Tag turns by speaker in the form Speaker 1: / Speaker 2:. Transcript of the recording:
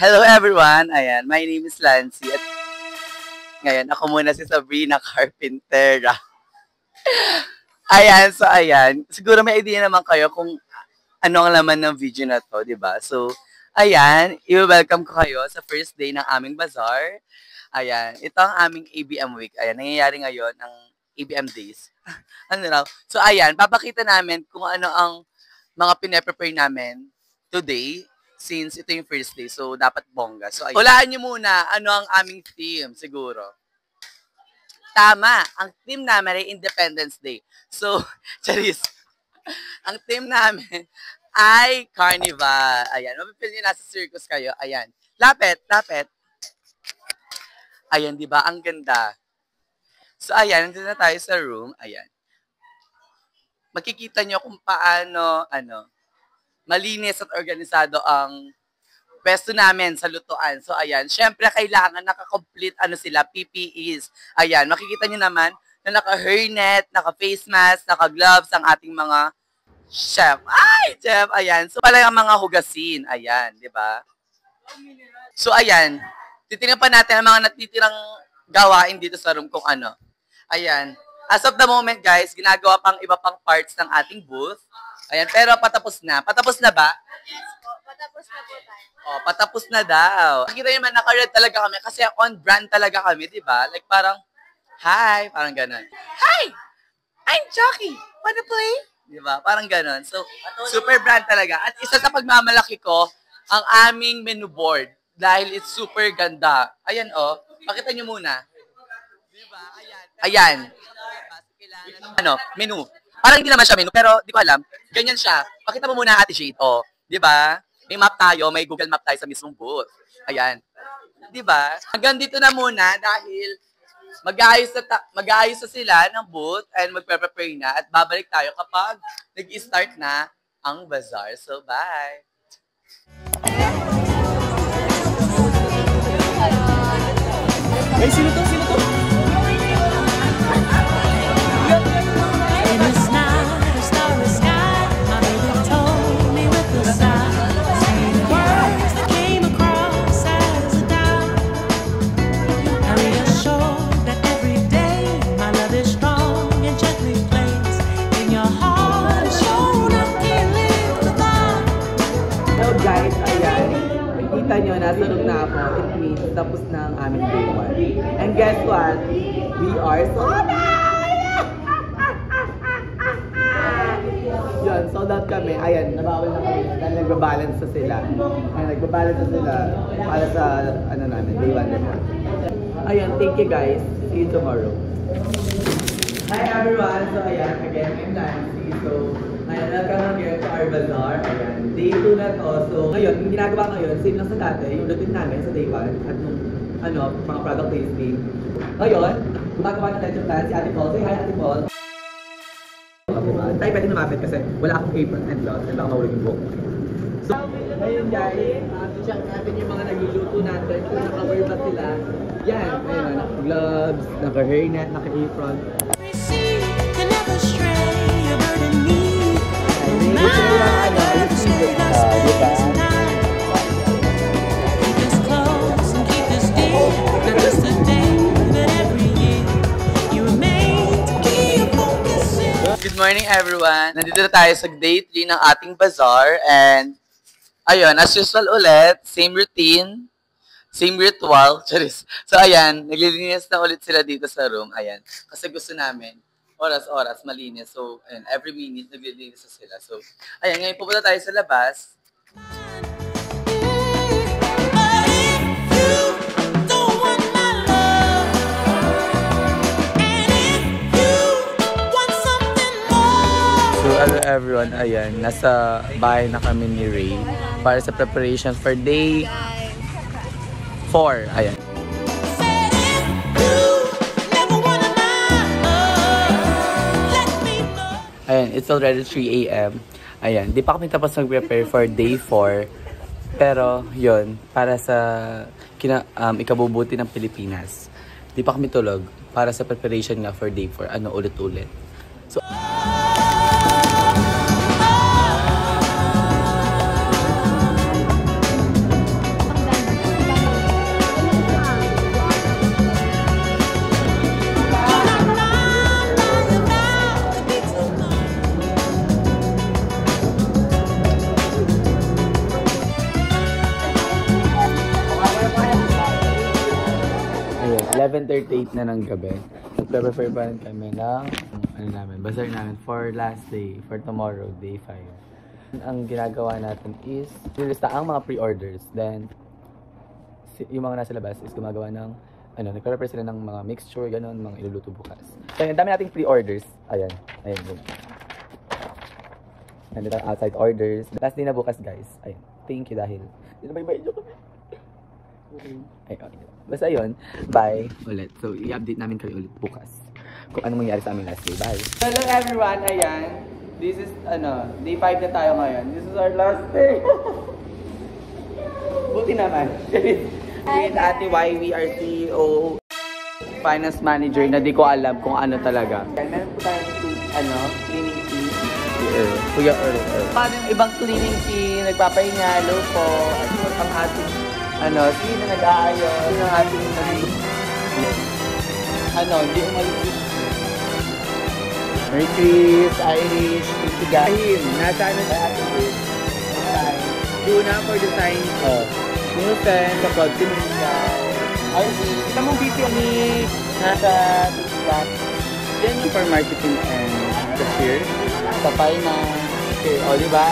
Speaker 1: Hello everyone! Ayan, my name is Lancy at ngayon ako muna si Sabrina Carpintera. Ayan. Siguro may idea naman kayo kung ano ang laman ng video na to, di ba? So, ayan, i-welcome ko kayo sa first day ng aming bazaar. Ayan, ito ang aming ABM week. Ayan, nangyayari ngayon ang ABM days. Ano raw? So, ayan, papakita namin kung ano ang mga pine-prepare namin today since ito yung first day. So, dapat bongga. So, ayan. Hulaan nyo muna ano ang aming theme, siguro. Tama, ang theme namin ay Independence Day. So, charis. Ang theme namin ay Carnival. Ayan, mapipil nyo nasa circus kayo. Ayan. Lapit. Ayan, di ba? Ang ganda. So, ayan, nandito na tayo sa room. Ayan. Makikita nyo kung paano, malinis at organisado ang pwesto namin sa lutuan. So, ayan. Syempre, kailangan naka-complete, sila, PPEs. Ayan. Makikita nyo naman na naka-hairnet, naka-face mask, naka-gloves ang ating mga chef. Chef! Ayan. So, pala yung mga hugasin. Ayan. Di ba? So, ayan. Titingnan pa natin ang mga natitirang gawain dito sa room kung ano. Ayan. As of the moment, guys, ginagawa pang iba pang parts ng ating booth. Ayan, pero patapos na. Patapos na ba?
Speaker 2: Yes po, patapos na po tayo.
Speaker 1: Oh, patapos na daw. Nakita niyo man, naka-red talaga kami kasi on brand talaga kami, di ba? Like parang, hi, parang ganun. Hi! I'm Chucky! Wanna play? Di ba? Parang ganun. So, super brand talaga. At isa sa pagmamalaki ko, ang aming menu board. Dahil it's super ganda. Ayan, oh. Pakita niyo muna. Di ba? Ayan. Menu. Parang hindi naman siya menu, pero di ko alam. Ganyan siya. Pakita mo muna, Ate Shade. Oh, di ba? May map tayo, may Google Map tayo sa mismong booth. Ayan. Di ba? Hanggang dito na muna dahil mag-aayos na sila ng booth and magpe-prepare na at babalik tayo kapag nag-start na ang bazaar. So, bye!
Speaker 3: Hey, sino to?
Speaker 1: Guys, ayan, nakikita nyo, nasa room na ako. It means tapos na ang aming day 1. And guess what? We are sold out! Yun, sold out kami. Ayan, nabawal na kami dahil nagbabalance na sila. Ayan, nagbabalance na sila para sa, namin, day 1 report. Ayan, thank you guys. See you tomorrow. Hi everyone! So ayan, again, I'm Nancy. So, ayan, welcome again to our bazaar. Ayan, day 2 na to. So, ngayon, yung ginagawa ngayon, same lang sa dati, yung routine namin sa day 1 at nung, mga product tasting. Ngayon, gumagawa na natin yung plan si Ate Paul. Say hi, Ate Paul! Tayo pwede lumapit kasi wala akong apron and gloves and baka mahulog yung buhok. So, ngayon guys, check natin yung mga nagluluto natin kung naka-wear ba sila. Yan, ayun, naka-gloves, naka-hairnet, naka-apron. Good morning everyone! Nandito na tayo sa day 3 ng ating bazaar and ayun, as usual ulit, same routine, same ritual. So ayan, naglilinis na ulit sila dito sa room. Ayan, kasi gusto namin oras-oras malinis. So ayan, every minute naglilinis na sila. So ayan, ngayon pupunta tayo sa labas. Hello everyone, ayan, nasa bahay na kami ni Ray para sa preparation for day 4, ayan. Ayan, it's already 3 AM, ayan, di pa kami tapos mag-prepare for day 4, pero yun, para sa ikabubuti ng Pilipinas, di pa kami tulog para sa preparation nga for day 4, ulit-ulit. So, Ayun, 11:38 na ng gabi. Nagpe-prepare pa rin kami ng bazaar namin for last day, for tomorrow, day 5. Ang ginagawa natin is, nilista ang mga pre-orders. Then, yung mga nasa labas is gumagawa ng, nagpe-prepare sila ng mga mixture, ganun, mga iluluto bukas. So, ang dami nating pre-orders. Ayan. Nandito ang outside orders. Last day na bukas, guys. Ayun. Thank you dahil dinabay-bay nyo kami. Ay, okay. Basta yun, bye ulit. So, i-update namin kayo ulit bukas kung ano mangyari sa aming last day. Bye! Hello everyone! Ayan. This is, day 5 na tayo ngayon. This is our last day. Buti naman. With Ate YV, our CEO, finance manager na di ko alam kung ano talaga. Meron po tayong cleaning team. Kuya Earl. Paano yung ibang cleaning team, nagpapahinga, hello po, at ang ating, sino nag-aayos, sino ang ating hindi umalis. Merry Chris, Irish, Pintigahin, nasa sa ating group. Luna for design, Newton, kapag Timunga, RV, kita mong video ni nasa TikTok. Then yung for marketing and cashier. Sa finance. Okay, o diba?